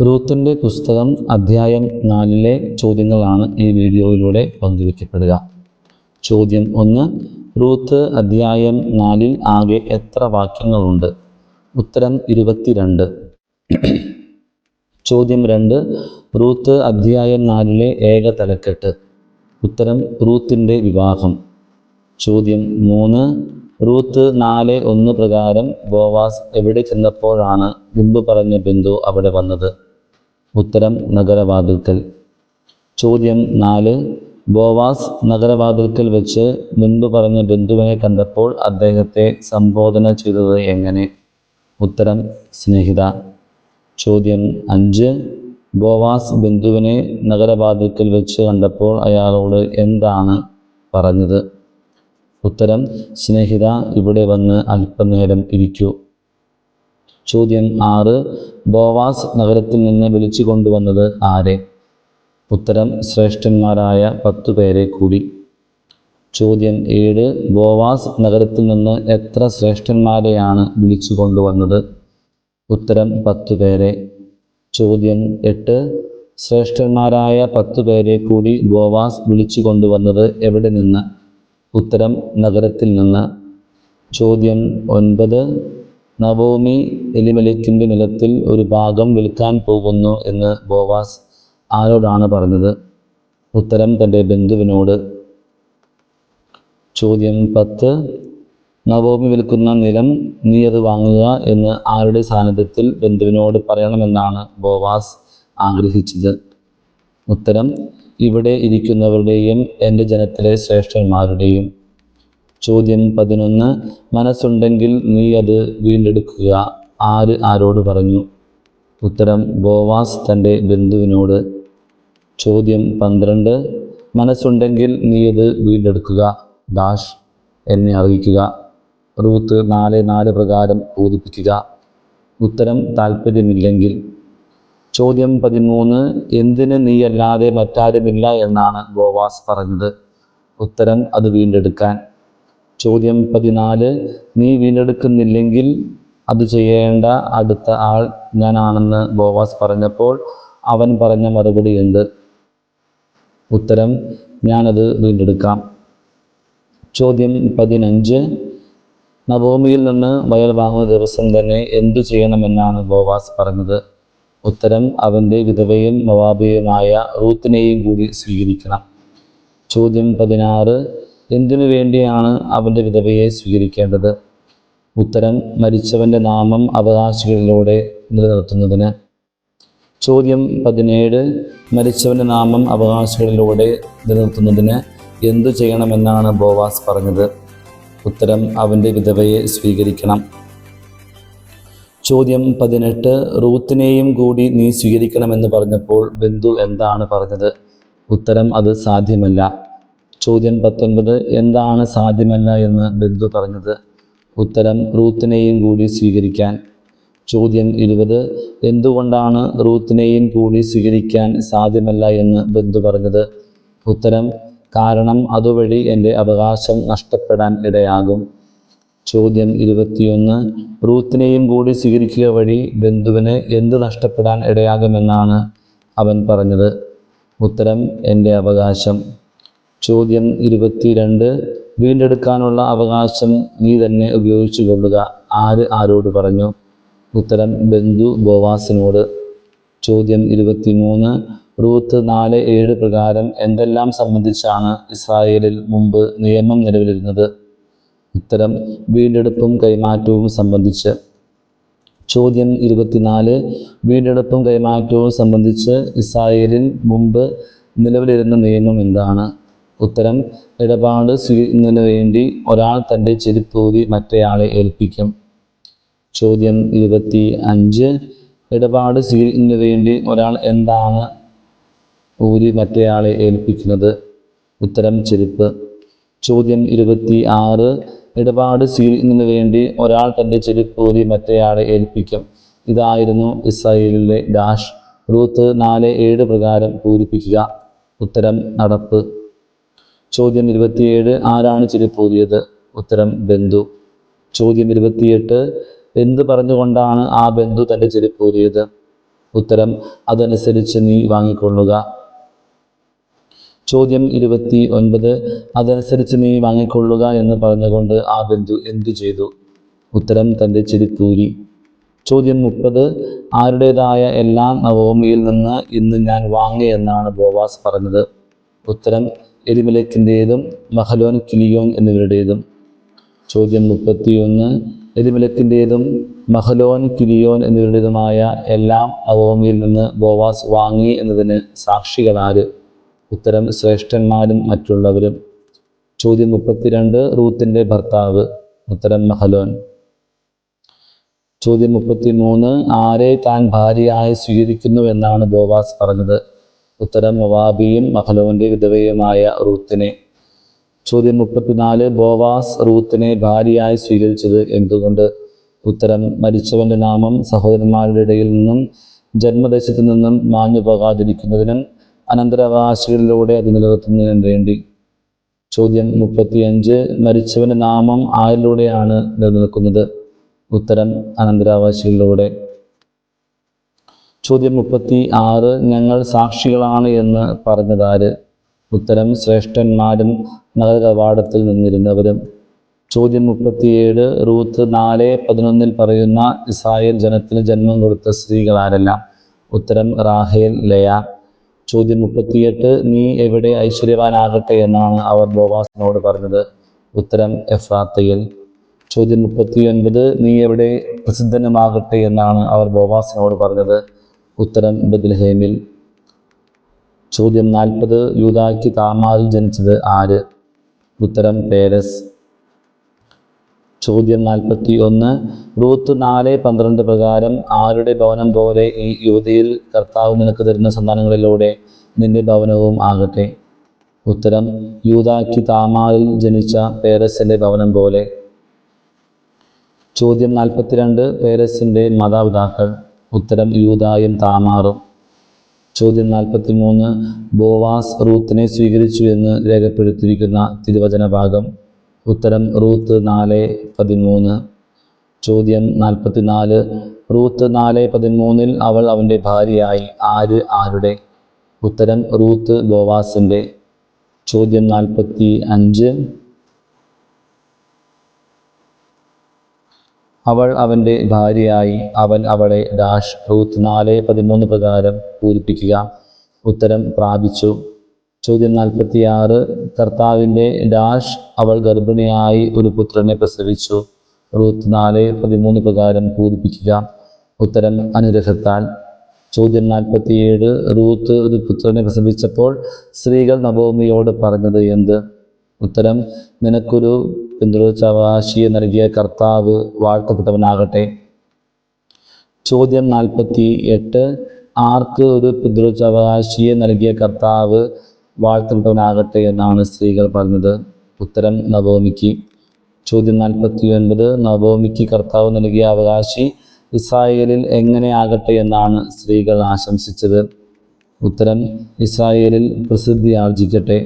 റൂത്തിൻ്റെ പുസ്തകം അധ്യായം 4 ചോദ്യങ്ങളാണ് ഈ വീഡിയോയിലൂടെ പങ്കുവയ്ക്കപ്പെടുക. ചോദ്യം 1. റൂത്ത് അധ്യായം 4 ആകെ എത്ര വാക്യങ്ങളുണ്ട്? ഉത്തരം 22. ചോദ്യം 2. റൂത്ത് അധ്യായം 4 ഏക തലക്കെട്ട്. ഉത്തരം റൂത്തിൻ്റെ വിവാഹം. ചോദ്യം 3. റൂത്ത് 4:1 പ്രകാരം ബോവാസ് എവിടെ ചെന്നപ്പോഴാണ് മുമ്പ് പറഞ്ഞ ബന്ധു അവിടെ വന്നത്? ഉത്തരം നഗരവാതിൽക്കൽ. ചോദ്യം 4. ബോവാസ് നഗരവാതിൽക്കൽ വെച്ച് മുൻപ് പറഞ്ഞ ബന്ധുവിനെ കണ്ടപ്പോൾ അദ്ദേഹത്തെ സംബോധന ചെയ്തത് എങ്ങനെ? ഉത്തരം സ്നേഹിത. ചോദ്യം 5. ബോവാസ് ബന്ധുവിനെ നഗരവാതിൽക്കൽ വെച്ച് കണ്ടപ്പോൾ അയാളോട് എന്താണ് പറഞ്ഞത്? ഉത്തരം സ്നേഹിത, ഇവിടെ വന്ന് അല്പനേരം ഇരിക്കൂ. ചോദ്യം 6. ബോവാസ് നഗരത്തിൽ നിന്ന് വിളിച്ചു കൊണ്ടുവന്നത് ആരെ? ഉത്തരം ശ്രേഷ്ഠന്മാരായ 10 പേരെ കൂടി. ചോദ്യം 7. ബോവാസ് നഗരത്തിൽ നിന്ന് എത്ര ശ്രേഷ്ഠന്മാരെയാണ് വിളിച്ചു കൊണ്ടുവന്നത്? ഉത്തരം 10 പേരെ. ചോദ്യം 8. ശ്രേഷ്ഠന്മാരായ 10 പേരെ കൂടി ബോവാസ് വിളിച്ചു കൊണ്ടുവന്നത് എവിടെ നിന്ന്? ഉത്തരം നഗരത്തിൽ നിന്ന്. ചോദ്യം 9. നവോമി എലിമേലെക്കിൻ്റെ നിലത്തിൽ ഒരു ഭാഗം വിൽക്കാൻ പോകുന്നു എന്ന് ബോവാസ് ആരോടാണ് പറഞ്ഞത്? ഉത്തരം തൻ്റെ ബന്ധുവിനോട്. ചോദ്യം 10. നവോമി വിൽക്കുന്ന നിലം നീ അത് വാങ്ങുക എന്ന് ആരുടെ സാന്നിധ്യത്തിൽ ബന്ധുവിനോട് പറയണമെന്നാണ് ബോവാസ് ആഗ്രഹിച്ചത്? ഉത്തരം ഇവിടെ ഇരിക്കുന്നവരുടെയും എൻ്റെ ജനത്തിലെ ശ്രേഷ്ഠന്മാരുടെയും. ചോദ്യം 11. മനസ്സുണ്ടെങ്കിൽ നീ അത് വീണ്ടെടുക്കുക ആര് ആരോട് പറഞ്ഞു? ഉത്തരം ബോവാസ് തൻ്റെ ബന്ധുവിനോട്. ചോദ്യം 12. മനസ്സുണ്ടെങ്കിൽ നീ അത് വീണ്ടെടുക്കുക എന്നെ അറിയിക്കുക. റൂത്ത് 4:4 പ്രകാരം ബോധിപ്പിക്കുക. ഉത്തരം താല്പര്യമില്ലെങ്കിൽ. ചോദ്യം 13. എന്തിന് നീയല്ലാതെ മറ്റാരുമില്ല എന്നാണ് ബോവാസ് പറഞ്ഞത്? ഉത്തരം അത് വീണ്ടെടുക്കാൻ. ചോദ്യം 14. നീ വീണ്ടെടുക്കുന്നില്ലെങ്കിൽ അത് ചെയ്യേണ്ട അടുത്ത ആൾ ഞാനാണെന്ന് ബോവാസ് പറഞ്ഞപ്പോൾ അവൻ പറഞ്ഞ മറുപടി എന്ത്? ഉത്തരം ഞാനത് വീണ്ടെടുക്കാം. ചോദ്യം 15. നവോമിയിൽ നിന്ന് വയൽ വാങ്ങുന്ന ദിവസം തന്നെ എന്തു ചെയ്യണമെന്നാണ് ബോവാസ് പറഞ്ഞത്? ഉത്തരം അവൻ്റെ വിധവയും മോവാബിയുമായ റൂത്തിനെയും കൂടി സ്വീകരിക്കണം. ചോദ്യം 16. എന്തിനു വേണ്ടിയാണ് അവൻ്റെ വിധവയെ സ്വീകരിക്കേണ്ടത്? ഉത്തരം മരിച്ചവൻ്റെ നാമം അവകാശികളിലൂടെ നിലനിർത്തുന്നതിന്. ചോദ്യം 17. മരിച്ചവൻ്റെ നാമം അവകാശികളിലൂടെ നിലനിർത്തുന്നതിന് എന്തു ചെയ്യണമെന്നാണ് ബോവാസ് പറഞ്ഞത്? ഉത്തരം അവൻ്റെ വിധവയെ സ്വീകരിക്കണം. ചോദ്യം 18. റൂത്തിനെയും കൂടി നീ സ്വീകരിക്കണമെന്ന് പറഞ്ഞപ്പോൾ ബന്ധു എന്താണ് പറഞ്ഞത്? ഉത്തരം അത് സാധ്യമല്ല. ചോദ്യം 19. എന്താണ് സാധ്യമല്ല എന്ന് ബന്ധു പറഞ്ഞത്? ഉത്തരം റൂത്തിനെയും കൂടി സ്വീകരിക്കാൻ. ചോദ്യം 20. എന്തുകൊണ്ടാണ് റൂത്തിനെയും കൂടി സ്വീകരിക്കാൻ സാധ്യമല്ല എന്ന് ബന്ധു പറഞ്ഞത്? ഉത്തരം കാരണം അതുവഴി എൻ്റെ അവകാശം നഷ്ടപ്പെടാൻ ഇടയാകും. ചോദ്യം 21. റൂത്തിനെയും കൂടി സ്വീകരിക്കുക വഴി ബന്ധുവിന് എന്ത് നഷ്ടപ്പെടാൻ ഇടയാകുമെന്നാണ് അവൻ പറഞ്ഞത്? ഉത്തരം എൻ്റെ അവകാശം. ചോദ്യം 22. വീണ്ടെടുക്കാനുള്ള അവകാശം നീ തന്നെ ഉപയോഗിച്ചു കൊള്ളുക ആര് ആരോട് പറഞ്ഞു? ഉത്തരം ബന്ധു ബോവാസിനോട്. ചോദ്യം 23. റൂത്ത് 4:7 പ്രകാരം എന്തെല്ലാം സംബന്ധിച്ചാണ് ഇസ്രായേലിൽ മുമ്പ് നിയമം നിലവിലിരുന്നത്? ഉത്തരം വീണ്ടെടുപ്പും കൈമാറ്റവും സംബന്ധിച്ച്. ചോദ്യം 24. വീണ്ടെടുപ്പും കൈമാറ്റവും സംബന്ധിച്ച് ഇസ്രായേലിൽ മുമ്പ് നിലവിലിരുന്ന നിയമം എന്താണ്? ഉത്തരം ഇടപാട് സ്വീകരിക്കുന്നതിന് വേണ്ടി ഒരാൾ തൻ്റെ ചെരുപ്പൂരി മറ്റേയാളെ ഏൽപ്പിക്കും. ചോദ്യം 25. ഇടപാട് സ്വീകരിക്കുന്നതിന് വേണ്ടി ഒരാൾ എന്താണ് ഊരി മറ്റേയാളെ ഏൽപ്പിക്കുന്നത്? ഉത്തരം ചെരുപ്പ്. ചോദ്യം 26. ഇടപാട് സ്വീകരിക്കുന്നതിന് വേണ്ടി ഒരാൾ തൻ്റെ ചെരുപ്പൂരി മറ്റേയാളെ ഏൽപ്പിക്കും. ഇതായിരുന്നു ഇസ്രായേലിലെ റൂത്ത് 4:7 പ്രകാരം പൂരിപ്പിക്കുക. ഉത്തരം നടപ്പ്. ചോദ്യം 27. ആരാണ് ചെരുപ്പൂരിയത്? ഉത്തരം ബന്ധു. ചോദ്യം 28. എന്ത് പറഞ്ഞുകൊണ്ടാണ് ആ ബന്ധു തൻ്റെ ചെരുപ്പൂരിയത്? ഉത്തരം അതനുസരിച്ച് നീ വാങ്ങിക്കൊള്ളുക. ചോദ്യം 29. അതനുസരിച്ച് നീ വാങ്ങിക്കൊള്ളുക എന്ന് പറഞ്ഞുകൊണ്ട് ആ ബന്ധു എന്തു ചെയ്തു? ഉത്തരം തൻ്റെ ചെരുപ്പൂരി. ചോദ്യം 30. ആരുടേതായ എല്ലാം നവോമിയിൽ നിന്ന് ഇന്ന് ഞാൻ വാങ്ങി എന്നാണ് ബോവാസ് പറഞ്ഞത്? ഉത്തരം എലിമേലെക്കിൻ്റേതും മഹലോൻ കിലിയോൻ എന്നിവരുടേതും. ചോദ്യം 31. എലിമേലെക്കിൻ്റേതും മഹലോൻ കിലിയോൻ എന്നിവരുടേതുമായ എല്ലാം നവോമിയിൽ നിന്ന് ബോവാസ് വാങ്ങി എന്നതിന് സാക്ഷികളാര്? ഉത്തരം ശ്രേഷ്ഠന്മാരും മറ്റുള്ളവരും. ചോദ്യം 32. റൂത്തിൻ്റെ ഭർത്താവ്? ഉത്തരം മഹലോൻ. ചോദ്യം 33. ആരെ താൻ ഭാര്യയായി സ്വീകരിക്കുന്നു എന്നാണ് ബോവാസ് പറഞ്ഞത്? ഉത്തരം മോവാബിയും മഹലോന്റെ വിധവയുമായ റൂത്തിനെ. ചോദ്യം 34. ബോവാസ് റൂത്തിനെ ഭാര്യയായി സ്വീകരിച്ചത് എന്തുകൊണ്ട്? ഉത്തരം മരിച്ചവന്റെ നാമം സഹോദരന്മാരുടെ ഇടയിൽ നിന്നും ജന്മദേശത്തു നിന്നും മാഞ്ഞു പോകാതിരിക്കുന്നതിനും അനന്തരാവകാശികളിലൂടെ അത് നിലനിർത്തുന്നതിനും വേണ്ടി. ചോദ്യം 35. മരിച്ചവന്റെ നാമം ആരിലൂടെയാണ് നിലനിൽക്കുന്നത്? ഉത്തരം അനന്തരാവകാശികളിലൂടെ. ചോദ്യം 36. ഞങ്ങൾ സാക്ഷികളാണ് എന്ന് പറഞ്ഞതാര്? ഉത്തരം ശ്രേഷ്ഠന്മാരും നഗര കവാടത്തിൽ നിന്നിരുന്നവരും. ചോദ്യം 37. റൂത്ത് 4:11 പറയുന്ന ഇസ്രായേൽ ജനത്തിന് ജന്മം കൊടുത്ത സ്ത്രീകൾ ആരെല്ലാം? ഉത്തരം റാഹേൽ, ലയ. ചോദ്യം 38. നീ എവിടെ ഐശ്വര്യവാനാകട്ടെ എന്നാണ് അവർ ബോവാസിനോട് പറഞ്ഞത്? ഉത്തരം എഫ്രാത്തയിൽ. ചോദ്യം 39. നീ എവിടെ പ്രസിദ്ധനുമാകട്ടെ എന്നാണ് അവർ ബോവാസിനോട് പറഞ്ഞത്? ഉത്തരം ബെത്ലഹേമിൽ. ചോദ്യം 40. യൂദായ്ക്ക് താമാറിൽ ജനിച്ചത് ആര്? ഉത്തരം പേരസ്. ചോദ്യം 41. റൂത്ത് 4:12 പ്രകാരം ആരുടെ ഭവനം പോലെ ഈ യൂദയിൽ കർത്താവ് നിനക്ക് തരുന്ന സന്താനങ്ങളിലൂടെ നിന്റെ ഭവനവും ആകട്ടെ? ഉത്തരം യൂദായ്ക്ക് താമാറിൽ ജനിച്ച പേരസിന്റെ ഭവനം പോലെ. ചോദ്യം 42. പേരസിന്റെ മാതാപിതാക്കൾ? ഉത്തരം യൂദായും താമാറും. ചോദ്യം 43. ബോവാസ് റൂത്തിനെ സ്വീകരിച്ചു എന്ന് രേഖപ്പെടുത്തിയിരിക്കുന്ന തിരുവചന ഭാഗം? ഉത്തരം റൂത്ത് 4:13. ചോദ്യം 44. റൂത്ത് 4:13 അവൾ അവൻ്റെ ഭാര്യയായി. ആര് ആരുടെ? ഉത്തരം റൂത്ത് ബോവാസിൻ്റെ. ചോദ്യം 45. അവൾ അവൻ്റെ ഭാര്യയായി, അവൻ അവളെ ഡാഷ് റൂത്ത് 4:13 പ്രകാരം പൂരിപ്പിക്കുക. ഉത്തരം പ്രാപിച്ചു. ചോദ്യം 46. കർത്താവിൻ്റെ ഡാഷ് അവൾ ഗർഭിണിയായി ഒരു പുത്രനെ പ്രസവിച്ചു. റൂത്ത് 4:13 പ്രകാരം പൂരിപ്പിക്കുക. ഉത്തരം അനുഗ്രഹത്താൽ. ചോദ്യം 47. റൂത്ത് ഒരു പുത്രനെ പ്രസവിച്ചപ്പോൾ സ്ത്രീകൾ നവോമിയോട് പറഞ്ഞത് എന്ത്? ഉത്തരം നിനക്കൊരു പിന്തുടർച്ചാവകാശിയെ നൽകിയ കർത്താവ് വാഴ്ത്തപ്പെട്ടവനാകട്ടെ. ചോദ്യം 48. ആർക്ക് ഒരു പിന്തുടർച്ചാവകാശിയെ നൽകിയ കർത്താവ് വാഴ്ത്തപ്പെട്ടവനാകട്ടെ എന്നാണ് സ്ത്രീകൾ പറഞ്ഞത്? ഉത്തരം നവോമിക്ക്. ചോദ്യം 49. നവോമിക്ക് കർത്താവ് നൽകിയ അവകാശി ഇസ്രായേലിൽ എങ്ങനെ ആകട്ടെ എന്നാണ് സ്ത്രീകൾ ആശംസിച്ചത്? ഉത്തരം ഇസ്രായേലിൽ പ്രസിദ്ധി ആർജിക്കട്ടെ.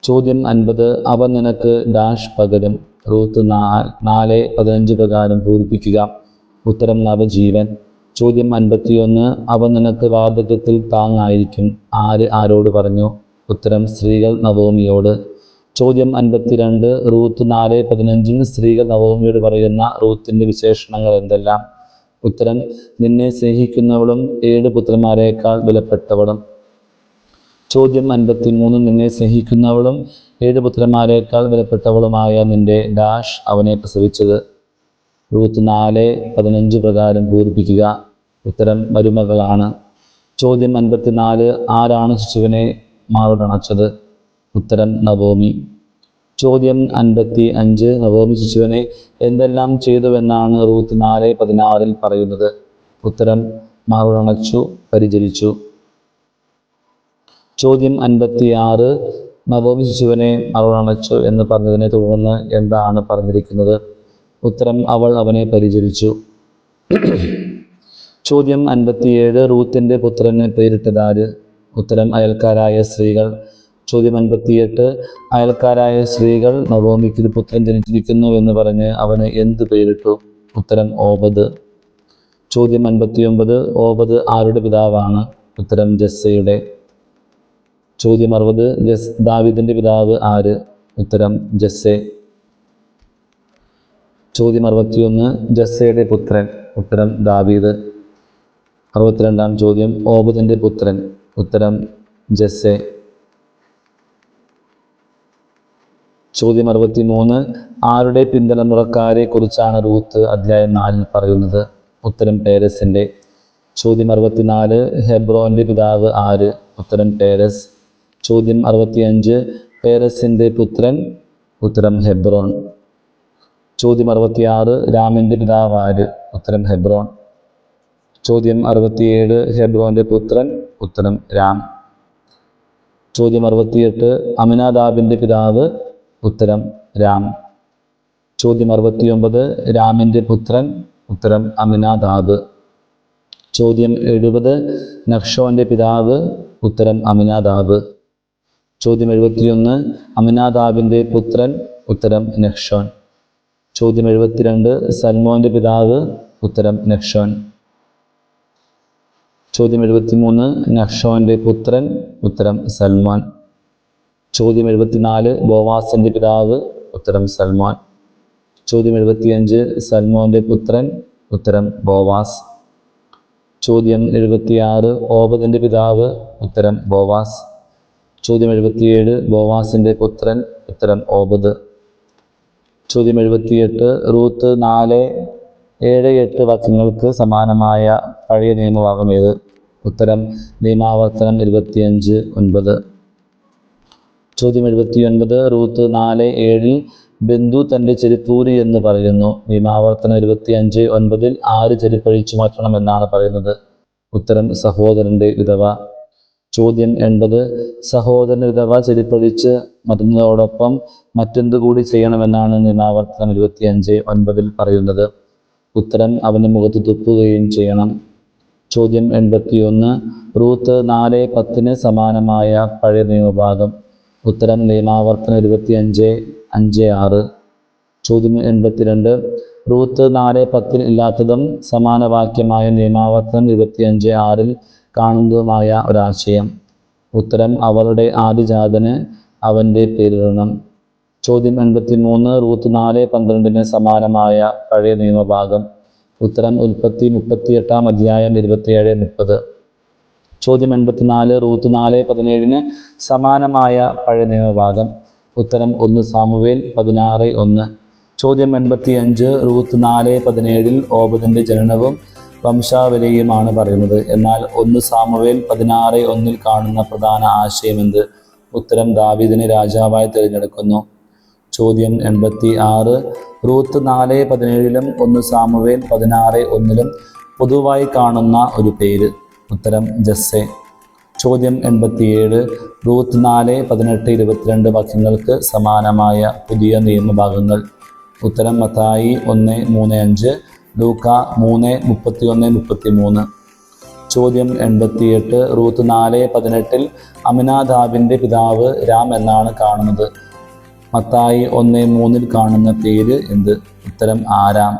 ചോദ്യം 50. അവൻ നിനക്ക് ഡാഷ് പകരും. റൂത്ത് 4:15 പ്രകാരം പൂരിപ്പിക്കുക. ഉത്തരം നവജീവൻ. ചോദ്യം 51. അവൻ നിനക്ക് വാർദ്ധക്യത്തിൽ താങ്ങായിരിക്കും. ആര് ആരോട് പറഞ്ഞു? ഉത്തരം സ്ത്രീകൾ നവോമിയോട്. ചോദ്യം 52. റൂത്ത് 4:15 സ്ത്രീകൾ നവോമിയോട് പറയുന്ന റൂത്തിൻ്റെ വിശേഷണങ്ങൾ എന്തെല്ലാം? ഉത്തരം നിന്നെ സ്നേഹിക്കുന്നവളും 7 പുത്രന്മാരേക്കാൾ വിലപ്പെട്ടവളും. ചോദ്യം 53. നിന്നെ സ്നേഹിക്കുന്നവളും 7 പുത്രന്മാരേക്കാൾ വിലപ്പെട്ടവളുമായ നിന്റെ ഡാഷ് അവനെ പ്രസവിച്ചത്? റൂത്ത് 4:15 പ്രകാരം പൂരിപ്പിക്കുക. ഉത്തരം മരുമകളാണ്. ചോദ്യം 54. ആരാണ് ശിശുവിനെ മാറോടണച്ചത്? ഉത്തരം നവോമി. ചോദ്യം 55. നവോമി ശിശുവിനെ എന്തെല്ലാം ചെയ്തുവെന്നാണ് റൂത്ത് 4:16 പറയുന്നത്? ഉത്തരം മാറോടണച്ചു, പരിചരിച്ചു. ചോദ്യം 56. നവോമി ശിശുവിനെ മാറോടണച്ചു എന്ന് പറഞ്ഞതിനെ തുടർന്ന് എന്താണ് പറഞ്ഞിരിക്കുന്നത്? ഉത്തരം അവൾ അവനെ പരിചരിച്ചു. ചോദ്യം 57. റൂത്തിൻ്റെ പുത്രന് പേരിട്ടതാര്? ഉത്തരം അയൽക്കാരായ സ്ത്രീകൾ. ചോദ്യം 58. അയൽക്കാരായ സ്ത്രീകൾ നവോമിക്ക് ഒരു പുത്രൻ ജനിച്ചിരിക്കുന്നു എന്ന് പറഞ്ഞ് അവന് എന്ത് പേരിട്ടു? ഉത്തരം ഓബദ്. ചോദ്യം 59. ഓബദ് ആരുടെ പിതാവാണ്? ഉത്തരം ജസ്സയുടെ. ചോദ്യം 60. ദാവീദിന്റെ പിതാവ് ആര്? ഉത്തരം ജസ്സെ. ചോദ്യം 61. ജസ്സയുടെ പുത്രൻ? ഉത്തരം ദാവീദ്. 62-ാം ചോദ്യം. ഓബദിന്റെ പുത്രൻ? ഉത്തരം ജസ്സെ. ചോദ്യം 63. ആരുടെ പിന്തലമുറക്കാരെ കുറിച്ചാണ് റൂത്ത് അധ്യായം 4 പറയുന്നത്? ഉത്തരം പേരസിന്റെ. ചോദ്യം 64. ഹെബ്രോന്റെ പിതാവ് ആര്? ഉത്തരം പേരസ്. ചോദ്യം 65. പേരസിന്റെ പുത്രൻ? ഉത്തരം ഹെബ്രോൻ. ചോദ്യം 66. രാമിന്റെ പിതാവ് ആര്? ഉത്തരം ഹെബ്രോൻ. ചോദ്യം 67. ഹെബ്രോന്റെ പുത്രൻ? ഉത്തരം രാം. ചോദ്യം 68. അമിനാദാബിന്റെ പിതാവ്? ഉത്തരം രാം. ചോദ്യം 69. രാമിന്റെ പുത്രൻ? ഉത്തരം അമിനാദാബ്. ചോദ്യം 70. നഹ്ഷോന്റെ പിതാവ്? ഉത്തരം അമിനാദാബ്. ചോദ്യം 71. അമിനാദാബിന്റെ പുത്രൻ? ഉത്തരം നഹ്ഷോൻ. ചോദ്യം 72. സൽമോന്റെ പിതാവ്? ഉത്തരം നഹ്ഷോൻ. ചോദ്യം 73. നഹ്ഷോന്റെ പുത്രൻ? ഉത്തരം സൽമോൻ. ചോദ്യം 74. ബോവാസിന്റെ പിതാവ്? ഉത്തരം സൽമോൻ. ചോദ്യം 75. സൽമോന്റെ പുത്രൻ? ഉത്തരം ബോവാസ്. ചോദ്യം 76. ഓബദിന്റെ പിതാവ്? ഉത്തരം ബോവാസ്. ചോദ്യം 77. ബോവാസിന്റെ പുത്രൻ? ഉത്തരം ഓബദ്. ചോദ്യം 78. റൂത്ത് 4, 7, 8 വാക്യങ്ങൾക്ക് സമാനമായ പഴയ നിയമഭാഗം ഏത്? ഉത്തരം നിയമാവർത്തനം 25:9. ചോദ്യം 79. റൂത്ത് 4:7 ബന്ധു തൻ്റെ ചെരുപ്പൂരി എന്ന് പറയുന്നു. നിയമാവർത്തനം 25:9 ആര് ചെരുപ്പഴിച്ചു മാറ്റണമെന്നാണ് പറയുന്നത്? ഉത്തരം സഹോദരൻ്റെ വിധവ. ചോദ്യം 80. സഹോദരൻ്റെ വിധവ ചെരുപ്പഴിച്ച് മാറ്റുന്നതോടൊപ്പം മറ്റെന്തുകൂടി ചെയ്യണമെന്നാണ് നിയമാവർത്തനം 25:9 പറയുന്നത്? ഉത്തരം അവൻ്റെ മുഖത്ത് തുപ്പുകയും ചെയ്യണം. ചോദ്യം 81. റൂത്ത് 4:10 സമാനമായ പഴയ നിയമഭാഗം? ഉത്തരം നിയമാവർത്തനം 25:5-6. ചോദ്യം 82. റൂത്ത് 4:10 ഇല്ലാത്തതും സമാനവാക്യമായ നിയമാവർത്തനം 25:6 കാണുന്നതുമായ ഒരാശയം? ഉത്തരം അവളുടെ ആദിജാതന് അവൻ്റെ പേരിടണം. ചോദ്യം 83. റൂത്ത് 4:12 സമാനമായ പഴയ നിയമഭാഗം? ഉത്തരം ഉൽപ്പത്തി 38-ാം അധ്യായം 27-30. ചോദ്യം 84. റൂത്ത് 4:17 സമാനമായ പഴയ നിയമഭാഗം? ഉത്തരം 1 സാമുവേൽ 16:1. ചോദ്യം 85. റൂത്ത് 4:17 ഓബദിന്റെ ജനനവും വംശാവലിയുമാണ് പറയുന്നത്. എന്നാൽ 1 സാമുവേൽ 16:1 കാണുന്ന പ്രധാന ആശയമെന്ത്? ഉത്തരം ദാവീദിനെ രാജാവായി തിരഞ്ഞെടുക്കുന്നു. ചോദ്യം 86. റൂത്ത് 4:17 1 സാമുവേൽ 16:1 പൊതുവായി കാണുന്ന ഒരു പേര്? ഉത്തരം ജസ്സെ. ചോദ്യം 87. റൂത്ത് 4:18, 22 വാക്യങ്ങൾക്ക് സമാനമായ പുതിയ നിയമഭാഗങ്ങൾ? ഉത്തരം മത്തായി 1:3-5, ലൂക്ക 3:31-33. ചോദ്യം 88. റൂത്ത് 4:18 അമിനാദാബിന്റെ പിതാവ് രാം എന്നാണ് കാണുന്നത്. മത്തായി 1:3 കാണുന്ന പേര് എന്ത്? ഉത്തരം ആരാം.